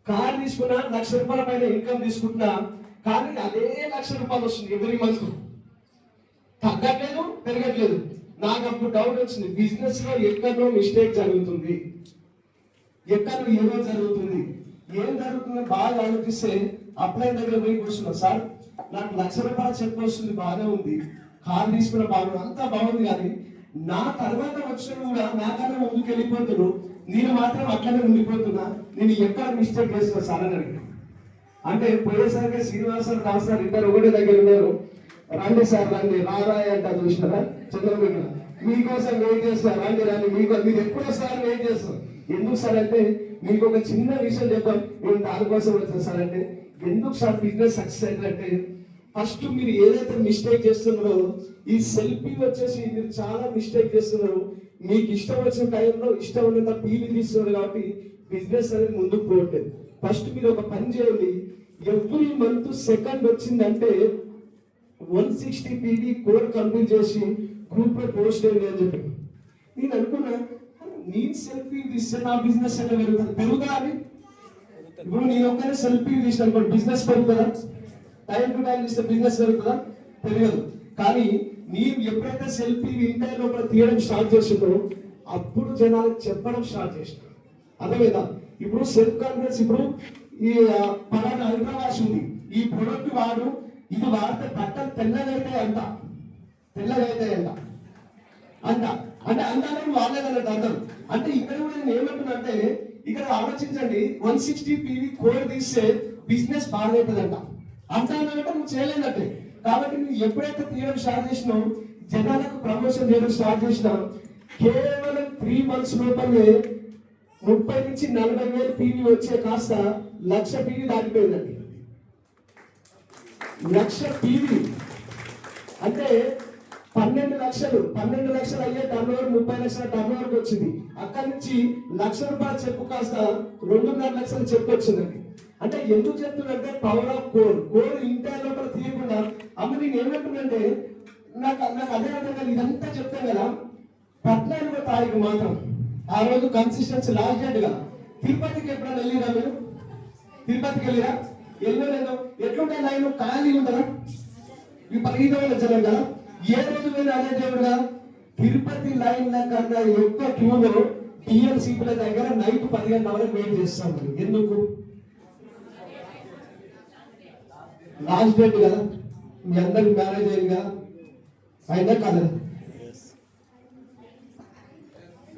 ₹1,00,000 పైన ఇన్కమ్ తీసుకుంటున్నా. కానీ అదే ₹1,00,000 వస్తుంది ఎవ్రీ మంత్, తగ్గట్లేదు పెరగట్లేదు. నాకు అప్పుడు డౌట్ వచ్చింది, బిజినెస్ లో ఎక్కడో మిస్టేక్ జరుగుతుంది, ఎక్కడ ఏదో జరుగుతుంది, ఏం జరుగుతుందో బాగా ఆలోచిస్తే అప్లై దగ్గర పోయి కూర్చున్నా. సార్ నాకు ₹1,00,000 చెక్ వస్తుంది, బాగా ఉంది, కార్ తీసుకున్న బాగుంది, అంతా బాగుంది, కానీ నా తర్వాత వచ్చిన కూడా నాకన్నా ముందుకు వెళ్ళిపోతున్నారు, నేను మాత్రం అట్లనే ఉండిపోతున్నా, నేను ఎక్కడ మిస్టేక్ చేస్తున్నా సార్ అని అడిగాను. అంటే పోయేసరికి శ్రీనివాసరావు రావు సార్ ఇద్దరు ఒకటే దగ్గర ఉన్నారు. రండి సార్ రండి, రారాయ అంటారు చూసినారా చంద్రబాబు, మీకోసం వెయిట్ చేస్తారు, రండి రండి, మీరు ఎప్పుడు వస్తారని వెయిట్ చేస్తాం. ఎందుకు సార్ అంటే మీకు ఒక చిన్న విషయం చెప్పాం, నేను దానికోసం వచ్చాను సార్ అంటే, ఎందుకు సార్ బిజినెస్ సక్సెస్ అయిందంటే ఫస్ట్ మీరు ఏదైతే మిస్టేక్ చేస్తున్నారో ఈ సెల్ఫీ వచ్చేసి మీరు చాలా మిస్టేక్ చేస్తున్నారు. మీకు ఇష్టం వచ్చిన టైంలో ఇష్టం ఉన్నంత పీలు తీస్తున్నారు కాబట్టి బిజినెస్ అనేది ముందుకు పోవట్లేదు. ఫస్ట్ మీరు ఒక పని చేయండి, ఎవ్రీ మంత్ సెకండ్ వచ్చిందంటే 160 PV కోడ్ కంప్లీట్ చేసి గ్రూప్ లో పోస్ట్ చేయండి అని చెప్పి నేను అనుకున్నా. నేను సెల్ఫీ తీస్తే నా బిజినెస్ అంటే పెరుగుతా అని. ఇప్పుడు నేను ఒక్కనే సెల్ఫీ తీసిన అనుకోండి, బిజినెస్ పెరుగుతుందా? టైం టు టైం తీస్తే బిజినెస్ పెరుగుతుందా? పెరగదు. కానీ నేను ఎప్పుడైతే సెల్ఫీ ఇంటర్ లోపల తీయడం స్టార్ట్ చేసిందో అప్పుడు జనాలకు చెప్పడం స్టార్ట్ చేసిన. అర్థమైందా? ఇప్పుడు సెల్ఫ్ కాన్ఫిడెన్స్, ఇప్పుడు ఈ పలానా హైదరాబాద్ ఉంది, ఈ ప్రొడక్ట్ వాడు, ఇది వాడితే బట్టలు తెల్లగా అవుతాయంట, తెల్లగా అవుతాయంట అంట, అంటే అంటాను వాళ్ళేదన్నట్టు అర్థం. అంటే ఇక్కడ కూడా నేను ఏమంటున్నా అంటే, ఇక్కడ ఆలోచించండి, 160 PV కోడ్ తీస్తే బిజినెస్ బాగవుతుందంట అంటానంటే నువ్వు చేయలేదంటే. కాబట్టి నువ్వు ఎప్పుడైతే తీయడం స్టార్ట్ చేసినావు, జనాలకు ప్రమోషన్ చేయడం స్టార్ట్ చేసినా, కేవలం 3 months లోపలే 30 నుంచి 40,000 PV వచ్చే కాస్త 1,00,000 PV దాటిపోయిందండి. 1,00,000 PV అంటే 12 లక్షలు అయ్యే టర్న్ ఓవర్ 30 లక్షల టర్న్ ఓవర్కి వచ్చింది. అక్కడి నుంచి ₹1,00,000 చెప్పు కాస్త 2.5 లక్షలు చెప్పు వచ్చిందండి. అంటే ఎందుకు చెప్తున్నంటే పవర్ ఆఫ్ కోర్ ఇంటర్ లోపల తీయకుండా. అమ్మ నేను ఏమంటున్నంటే నాకు అదే అర్థం కదా, ఇదంతా చెప్తాను కదా. 14వ తారీఖు మాత్రం ఆ రోజు కన్సిస్టెన్సీ లాస్ట్ డేట్ కదా. తిరుపతికి ఎప్పుడైనా వెళ్ళిరా మీరు? తిరుపతికి వెళ్ళిరా? వెళ్ళలేదు. ఎట్లుంటే లైన్ ఖాళీ ఉంటుందా? విపరీతమైన జనం కదా. ఏ రోజు మీరు అదే దేవుడుగా తిరుపతి లైన్ కన్నా ఎక్కువ క్యూలో టీఎంసీల దగ్గర నైట్ 10 గంటల వరకు వెయిట్ చేస్తాం. ఎందుకు? లాస్ట్ డేట్ కదా, మీ అందరికి మ్యారేజ్ అయింది కదా, అయినా కదా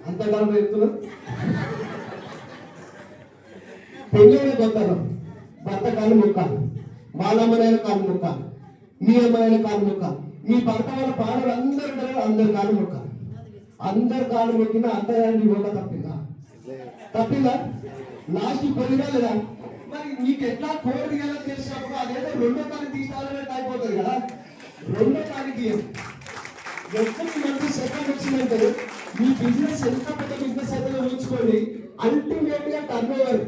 అంతకాలం చెప్తున్నా. పెళ్ళైన కొత్తలో భర్త కాలు మొక్కాలి, వాళ్ళ అమ్మనైన కాలు మొక్కాలి, మీ అమ్మాయిన కాలు మొక్కాలి, మీ భర్త వాళ్ళ పాడలు అందరి కాలు మొక్కాలి. అందరు కాలు మొక్కినా అంతరాన్ని మొక్క తప్పిందా? లాస్ట్ కొద్దిగా లేదా? మరి నీకు ఎట్లా కోడ్ తీయాలో తెలిసినప్పుడు అదేదో 2వ తారీఖు తీసుకోవాలంటే అయిపోతుంది కదా. 2వ తారీఖు ఎప్పుడు మంచి సెకండ్ వచ్చిందంటే మీ బిజినెస్ ఎంత పెద్ద బిజినెస్ అయితే ఊహించుకోండి, అల్టిమేట్ గా టర్న్ ఓవర్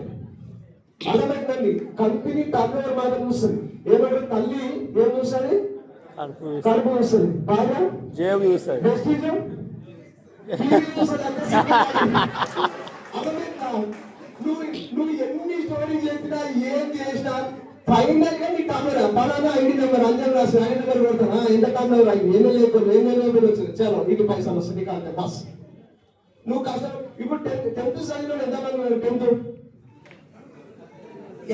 అర్థమైందండి. కంపెనీ టర్న్ ఓవర్ మాత్రం చూస్తుంది. ఏమంటే తల్లి ఏం చూస్తుంది? కడుపు చూస్తుంది, బాగా ప్రెస్టీజ్ నువ్వు ఎన్ని స్టోరీ చెప్పినా ఏం చేసినా ఫైనల్ గా నీ టర్న్ పలానా ఐడి నెంబర్ అందరూ రాసి ఐడి నెంబర్ కొడతానా, ఎంత టర్న్ ఓవర్ అయ్యి ఏమీ లేకుండా వచ్చింది, చలో నీకు పైసలు వస్తుంది నీకు అంతే బస్. నువ్వు కష్టం. ఇప్పుడు 10th చదివిన ఎంతమంది ఉన్నారు? 10th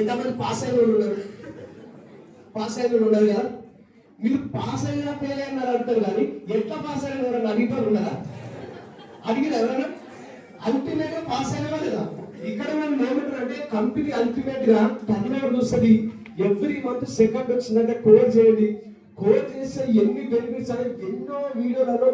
ఎంతమంది పాస్ అయిన వాళ్ళు ఉన్నారు? పాస్ అయిన వాళ్ళు ఉన్నారు కదా. మీరు పాస్ అయినా ఫెయిల్ అయినారు అంటారు, కానీ ఎట్లా పాస్ అయిన ఎవరన్నా అడిగిపోరు ఉన్నారా? అడిగిన ఎవరైనా? అల్టిమేట్ గా పాస్ అయినా లేదా? ఇక్కడ మనం ఏమంటారంటే కంపెనీ అల్టిమేట్ గా టర్న్ ఓవర్ చూస్తుంది. ఎవ్రీ మంత్ సెకండ్ వచ్చిందంటే కోడ్ చేయండి. కోడ్ చేస్తే ఎన్ని బెనిఫిట్స్ అని ఎన్నో వీడియోలలో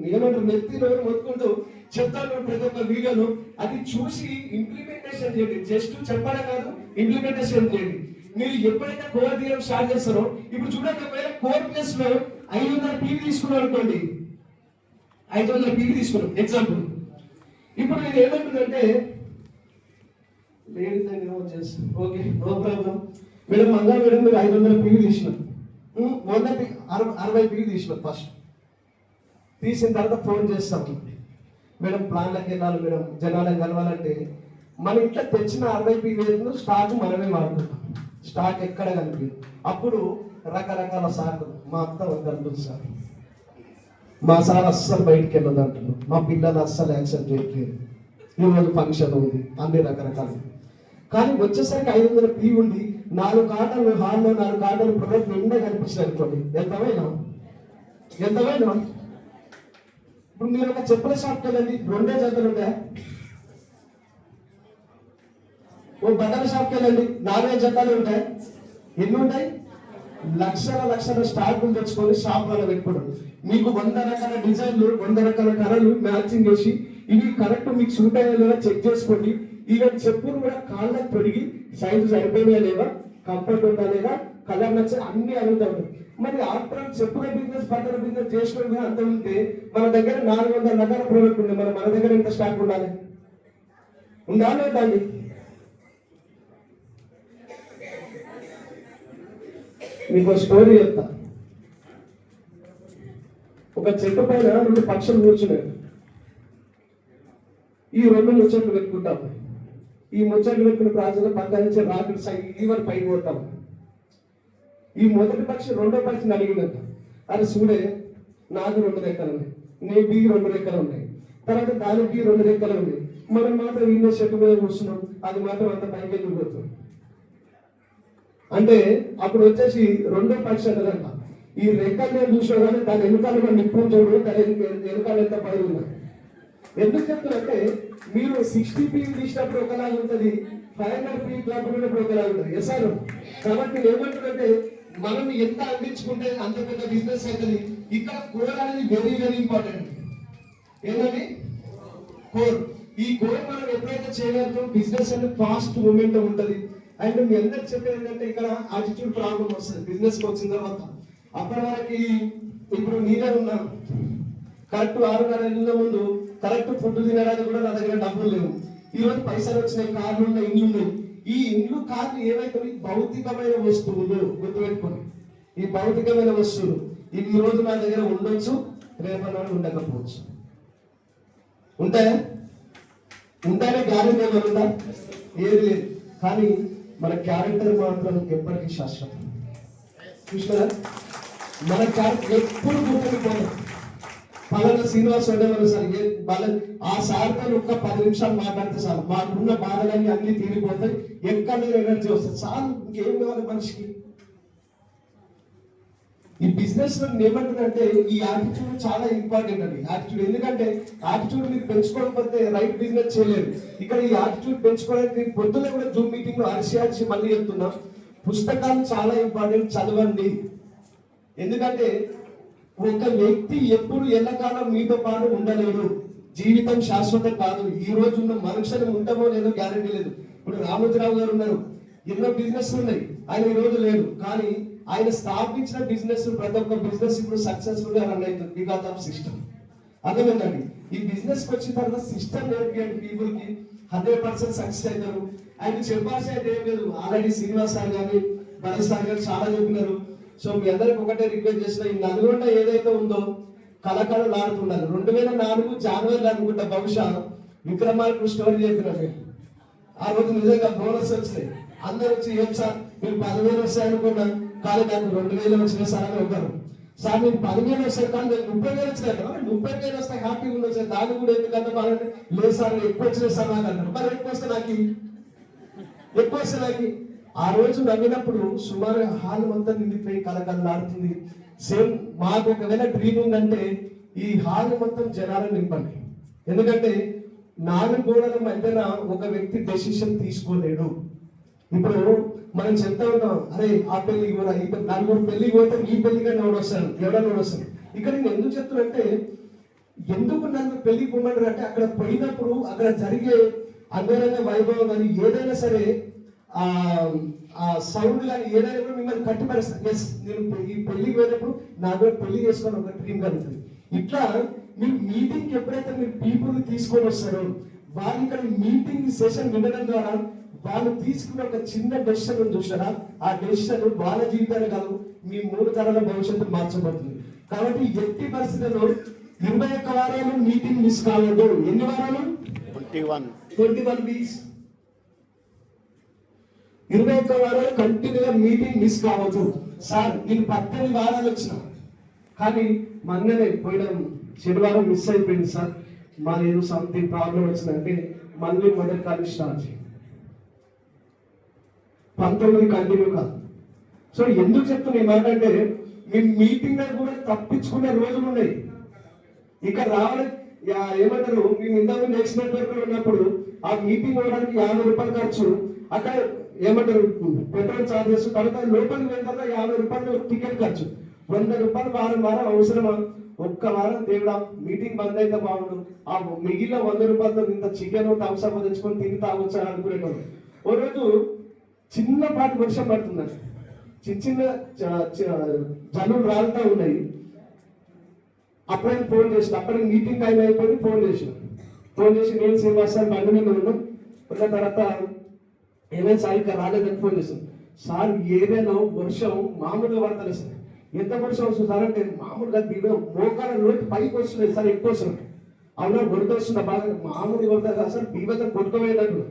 ఏమంటారు నెత్తి నోరు మొత్తుకుంటూ చెప్తాను ప్రతి ఒక్క వీడియోలో. అది చూసి ఇంప్లిమెంటేషన్ చేయండి. జస్ట్ చెప్పడం కాదు, ఇంప్లిమెంటేషన్ చేయండి. మీరు ఎప్పుడైతే కోర్ తీయడం స్టార్ట్ చేస్తారో, ఇప్పుడు చూడండి, ఒకవేళ కోర్ ప్లస్ లో 500 PV తీసుకున్నారు అనుకోండి, 500 PV తీసుకున్నాం ఎగ్జాంపుల్. ఇప్పుడు నేను ఏమంటుందంటే okay no problem madam, Manga madam మీరు 500 PV తీసినారు, 60 PV తీసినారు. ఫస్ట్ తీసిన తర్వాత ఫోన్ చేస్తాం, మేడం ప్లాన్లకు వెళ్ళాలి మేడం, జనాలను కలవాలంటే మన ఇంట్లో తెచ్చిన 60 PV స్టాక్ మనమే వాడుకుంటాం. స్టాక్ ఎక్కడ కనిపించదు. అప్పుడు రకరకాల సార్లు మా అత్త వద్దంటుంది సార్, మా సార్ అస్సలు బయటికి వెళ్ళదు అంటున్నారు, మా పిల్లలు అస్సలు యాక్సెప్ట్ చేయట్లేదు, ఈరోజు ఫంక్షన్ ఉంది, అన్ని రకరకాలు. కానీ వచ్చేసరికి 500 పీ ఉండి 4 కాటలు హాల్లో 4 కాటలు ప్రొడక్ట్ నిండా కనిపిస్తుంది అనుకోండి, ఎంతమైనా ఇప్పుడు మీరు ఒక చెప్పుల షాప్కి వెళ్ళండి, 2 జతలు ఉంటాయా? ఓ బట్టల షాప్కి వెళ్ళండి, 4 జతలు ఉంటాయి. ఎన్ని ఉంటాయి? లక్షల స్టాకులు తెచ్చుకొని షాప్లలో పెట్టుకోవడం. మీకు 100 రకాల డిజైన్లు, 100 రకాల కలర్లు మ్యాచింగ్ చేసి ఇవి కరెక్ట్ మీకు సూట్ అయ్యా లేదా చెక్ చేసుకోండి. ఈవెన్ చెప్పులు కూడా కాళ్ళకి తొడిగి సైజు సరిపోయినా లేదా, కంఫర్ట్ ఉందా లేదా, కలర్ నచ్చ అన్ని అడుగుతారు. మరి ఆఫ్టర్ చెప్పుల బిజినెస్, బట్టల బిజినెస్ చేసుకోవడం అంత ఉంటే మన దగ్గర 400 రకాల ప్రోడక్ట్ ఉంది, మన దగ్గర ఎంత స్టాక్ ఉండాలి? ఉండాలి దాన్ని. మీకు స్టోరీ చెప్తా. ఒక చెట్టు పైన 2 పక్షులు కూర్చున్నాయి. ఈ 2 ముచ్చట్లు పెట్టుకుంటాం. ఈ ముచ్చట్లు పెట్టుకున్న ప్రాంతంలో పక్క నుంచి రాకెట్ ఈవెన్ పైకి పోతాం. ఈ మొదటి పక్షి 2వ పక్షిని అడిగినంత, అది చూడే నాకు 2 రెక్కలు ఉన్నాయి, నీ బీ 2 రెక్కలు ఉన్నాయి, తర్వాత దానికి 2 రెక్కలు ఉన్నాయి, మనం మాత్రం ఇన్న చెట్టు మీద కూర్చున్నాం, అది మాత్రం అంత పైకి వెళ్ళిపోతుంది. అంటే అప్పుడు వచ్చేసి 2వ పక్షి అన్నదంట, ఈ రెక్కలు చూసినా కానీ దాని వెనుకాల నిప్పు చూడు, దాని వెనుకాల ఎంత పైరు ఉన్నాయి. ఎందుకు చెప్తారంటే మీరు 60 పీ తీసినప్పుడు ఒకలాగా ఉంటుంది, 500 పీ క్లాపుకున్నప్పుడు ఒకలాగా ఉంటుంది. ఎస్ఆర్ కాబట్టి ఏమంటుందంటే మనం ఎంత అందించుకుంటే అంత పెద్ద బిజినెస్ అవుతుంది. ఇక్కడ కోర్ అనేది వెరీ ఇంపార్టెంట్. ఏంటండి కోర్? ఈ కోర్ మనం ఎప్పుడైతే చేయగలుగుతాం బిజినెస్ అనేది ఫాస్ట్ మూమెంట్ ఉంటుంది. అండ్ మీ అందరికి చెప్పేది ఏంటంటే ఇక్కడ యాటిట్యూడ్ ప్రాబ్లం వస్తుంది బిజినెస్ కి వచ్చిన తర్వాత. అప్పటి వరకు ఇప్పుడు నీదే ఉన్నా కరెక్ట్ 6:30 నెలల ముందు కరెక్ట్ ఫుడ్ తినడానికి కూడా నా దగ్గర డబ్బులు లేవు. ఈ రోజు పైసలు వచ్చినాయి, కార్లు ఉన్నాయి, ఇండ్లు ఉన్నాయి. ఈ ఇండ్లు కార్లు ఏవైతే భౌతికమైన వస్తువులు, గుర్తుపెట్టుకోండి, ఈ భౌతికమైన వస్తువులు ఇవి ఈ రోజు నా దగ్గర ఉండొచ్చు, రేపటి ఉండకపోవచ్చు. ఉంటాయా? ఉంటాయనే గ్యారెంటీ ఏమన్నా? ఏది లేదు. కానీ మన క్యారెక్టర్ మాత్రం ఎప్పటికీ శాశ్వతం. చూసినా మన క్యారెక్టర్ ఎప్పుడు గుర్తుండిపోతాం. పలానా శ్రీనివాస్ ఉండేవాళ్ళు సార్, ఆ సార్తో ఒక్క 10 నిమిషాలు మాట్లాడితే సార్ మాకున్న బాధలన్నీ అన్ని తీరిపోతాయి, ఎక్కడ ఎనర్జీ వస్తుంది సార్. ఇంకేం కావాలి మనిషికి? ఈ బిజినెస్ లో ఏమంటుందంటే ఈ యాటిట్యూడ్ చాలా ఇంపార్టెంట్ అండి. యాటిట్యూడ్ ఎందుకంటే యాటిట్యూడ్ మీరు పెంచుకోకపోతే రైట్ బిజినెస్ చేయలేరు. ఇక్కడ ఈ యాటిట్యూడ్ పెంచుకోవడానికి పొద్దున కూడా జూమ్ మీటింగ్ లో అరిసి మళ్ళీ చెప్తున్నా, పుస్తకాలు చాలా ఇంపార్టెంట్, చదవండి. ఎందుకంటే ఒక వ్యక్తి ఎప్పుడు ఎల్లకాలం మీతో పాటు ఉండలేడు. జీవితం శాశ్వతం కాదు. ఈ రోజు ఉన్న మనుషులు ఉంటామో లేదో గ్యారెంటీ లేదు. ఇప్పుడు రామోజీరావు గారు ఉన్నారు, ఎన్నో బిజినెస్ ఉన్నాయి, ఆయన ఈ రోజు లేడు. కానీ ఆయన స్థాపించిన బిజినెస్, ప్రతి ఒక్క బిజినెస్ ఇప్పుడు సక్సెస్ఫుల్ గా రన్ అవుతుంది బికాస్ ఆఫ్ సిస్టమ్. అర్థమైందండి? ఈ బిజినెస్ కి వచ్చిన తర్వాత సిస్టమ్ నేర్పియండి పీపుల్ కి, 100% సక్సెస్ అవుతారు. ఆయన చెప్పాల్సి అయితే ఏం లేదు. ఆల్రెడీ శ్రీనివాస్ సార్ గాని భరత్ సార్ గారు చాలా చెప్పినారు. సో మీ అందరికి ఒకటే రిక్వెస్ట్ చేసిన, ఈ నల్గొండ ఏదైతే ఉందో కళకళలాడుతున్నారు. 2004 జనవరిలో అనుకుంటా బహుశా విక్రమార్కుడు స్టోరీ చెప్పినారు. ఆ రోజు నిజంగా బోనస్ వచ్చినాయి. అందరు వచ్చి ఏం సార్ మీరు 10,000 వస్తాయి అనుకున్నా, కానీ నాకు 2,000 వచ్చినాయి సార్ అని ఒకరు. సార్ మీకు 10,000 వస్తాయి కానీ నాకు 30,000 వచ్చినాయి కదా, 30,000 వస్తాయి హ్యాపీగా ఉండదు సార్, దాన్ని కూడా ఎందుకంటే బాగా లేదు సార్ ఎక్కువ వచ్చినాయి సార్ నాకు అన్నారు. మరి ఎక్కువ వస్తే నాకు ఆ రోజు నవ్వినప్పుడు సుమారు హాల్ అంతా నిండిపోయి కలకలలాడుతుంది. సేమ్ మాకు ఒకవేళ డ్రీమ్ ఉందంటే ఈ హాల్ మొత్తం జనాలను నింపండి. ఎందుకంటే 4 గోడల మధ్యన ఒక వ్యక్తి డెసిషన్ తీసుకోలేడు. ఇప్పుడు మనం చెప్తా ఉన్నాం, అరే ఆ పెళ్లికి కూడా ఈ 4 పెళ్లికి పోతే ఈ పెళ్లిగా నోడొస్తాను, ఎవడో నోడొస్తాను. ఇక్కడ నేను ఎందుకు చెప్తున్నంటే, ఎందుకు నన్ను పెళ్లికి పోమంటారు అంటే అక్కడ పోయినప్పుడు అక్కడ జరిగే అంగరంగ వైభవం కానీ ఏదైనా సరే ఆ సౌండ్ కానీ ఏదైనా కూడా మిమ్మల్ని కట్టిపరుస్తాను. ఎస్ నేను ఈ పెళ్లికి వెళ్ళినప్పుడు నాకు పెళ్లి చేసుకొని ఒక డ్రీమ్ కలుగుతుంది. ఇట్లా మీరు మీటింగ్ ఎప్పుడైతే మీరు పీపుల్ తీసుకొని వస్తారో వాళ్ళు ఇక్కడ మీటింగ్ సెషన్ వినడం ద్వారా వాళ్ళు తీసుకున్న ఒక చిన్న డెసిషన్ చూసారా, ఆ డెసిషన్ వాళ్ళ జీవితాలు కాదు మీ 3 తరాల భవిష్యత్తు మార్చబడుతుంది. కాబట్టి ఎట్టి పరిస్థితుల్లో 21 వారాలు మీటింగ్ మిస్ కావద్దు. ఎన్ని వారాలు? 21 వీక్స్. 21 వారాలు కంటిన్యూగా మీటింగ్ మిస్ కావచ్చు. సార్ నేను 18 వారాలు వచ్చిన, కానీ మొన్ననే పోయిన శనివారం మిస్ అయిపోయింది సార్, మా ఏదో సంథింగ్ ప్రాబ్లం వచ్చిందంటే మళ్ళీ మొదటి కాలేజ్ స్టార్ట్ చేయండి. 19 కంటిన్యూ కాదు. సో ఎందుకు చెప్తున్నా ఈ మాట అంటే, మీ మీటింగ్ కూడా తప్పించుకునే రోజులు ఉన్నాయి. ఇక్కడ రావాలి ఏమంటారు, మేము ఇంతకు నెక్స్ట్ నెట్వర్క్ లో ఉన్నప్పుడు ఆ మీటింగ్ పోవడానికి 50 రూపాయలు ఖర్చు, అక్కడ ఏమంటారు పెట్రోల్ చార్జెస్, తర్వాత లోపలికి వెళ్ళిన తర్వాత 50 రూపాయలు టికెట్ ఖర్చు, 100 రూపాయలు వారం వారం అవసరమా? ఒక్క వారం తేడా మీటింగ్ బంద్ అయితే బాగుండు. ఆ మిగిలిన 100 రూపాయలతో ఇంత చికెన్ థమ్స్అప్ తెచ్చుకొని తిని తాగొచ్చా అనుకునేటోడు. ఓ రోజు చిన్నపాటి వర్షం పడుతుందండి, చిన్న జనులు రాలుతా ఉన్నాయి. అప్పుడే ఫోన్ చేసిన, అప్పటికి మీటింగ్ టైం అయిపోయింది. ఫోన్ చేసి నేను శ్రీనివాసాన్ని బండి మీద ఉన్నాం. ఉన్న తర్వాత ఏమైనా సార్ ఇంకా రాలేదని ఫోన్ చేశాను. సార్ ఏరియాలో వర్షం మామూలుగా పడతారు సార్. ఎంత వర్షం వస్తుంది సార్ అంటే, మామూలుగా మోకాల లోటు పైకి వస్తున్నాయి సార్, ఎక్కువ వస్తున్నాయి. అవునా వరద వస్తుందా బాగా? మామూలుగా పడతారు కదా సార్, బీభత్సం కొట్టుకోవేటట్టు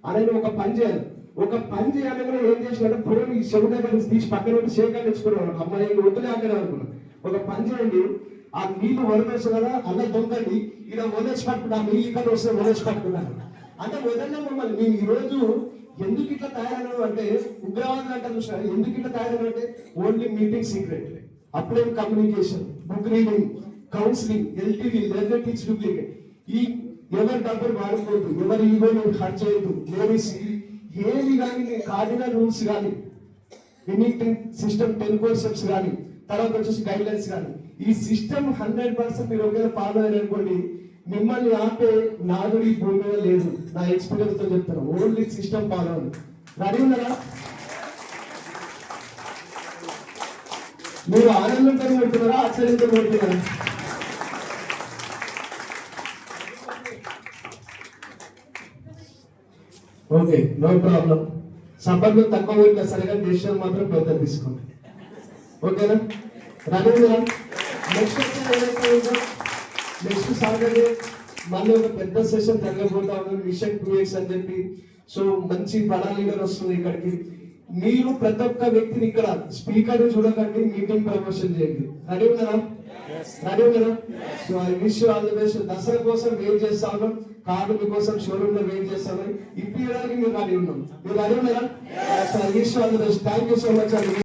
అనేది ఒక పని చేయాలి. ఒక పని చేయాలని కూడా ఏం చేసినట్టు ఫోన్ ఈ చెవు దగ్గర నుంచి తీసి పక్కన పెట్టి షేకాలు తెచ్చుకున్నాను. అమ్మాయి వద్దులే అక్కడ అనుకున్నాను. ఒక పని చేయండి, ఆ నీళ్లు వదిలేసు కదా అలా దొంగండి, ఇలా వదిలేసి పట్టుకున్నా, నీళ్ళు ఇక్కడ వస్తే వదిలేసి పట్టుకున్నాను అంటే వదలలేం మమ్మల్ని. మేము ఈ రోజు ఎందుకు ఇట్లా తయారైనాడు అంటే, ఉగ్రవాదులు అంటారు చూసినారు, ఎందుకు ఇట్లా తయారైనా అంటే ఓన్లీ మీటింగ్ సీక్రెట్, అప్పుడే communication, book reading, counselling, LTV, ledger teach duplicate, ఈ ఎవరి డబ్బులు వాడుకోవద్దు, ఎవరి ఈగోని హర్ట్ చేయొద్దు, లేడీస్ ఏది కానీ కార్డినల్ రూల్స్ కానీ, లిమిటింగ్ సిస్టమ్ 10 కాన్సెప్ట్స్ కానీ, తర్వాత వచ్చేసి గైడ్ లైన్స్ కానీ, ఈ సిస్టమ్ 100% మీరు ఒకవేళ ఫాలో అయ్యారనుకోండి, మిమ్మల్ని ఆపే నాదుడి ఈ భూమి మీద లేదు. నా ఎక్స్పీరియన్స్ తో చెప్తాను, ఓన్లీ సిస్టమ్ ఫాలో అవ్వండి. రెడీ ఉన్నారా? మీరు ఆనందంతో పెడుతున్నారా, ఆశ్చర్యంతో పెడుతున్నారా? Okay, no problem. సంపర్కం తక్కువ పెట్టినా సరిగా డెసిషన్ మాత్రం పెద్ద తీసుకోండి. ఓకేనా? రెడీ ఉన్నారా? నెక్స్ట్ సాటర్డే మళ్ళీ ఒక పెద్ద సెషన్ జరగబోతా ఉన్నాం, మిషన్ 2x అని చెప్పి. సో మంచి బడా లీడర్ వస్తుంది ఇక్కడికి. మీరు ప్రతి ఒక్క వ్యక్తిని ఇక్కడ స్పీకర్ చూడకండి, మీటింగ్ ప్రమోషన్ చేయండి. రెడీ ఉన్నారా? రెడీ ఉన్నారా? So I wish you all the best. Dasara కోసం వెయిట్ చేస్తా ఉన్నాం, కార్డు మీకోసం షోరూమ్ లో వెయిట్ చేస్తాను. ఇప్పించడానికి మీరు రెడీ ఉన్నాం. మీరు రెడీ ఉన్నారా? So I wish you all the best. Thank you so much అండి.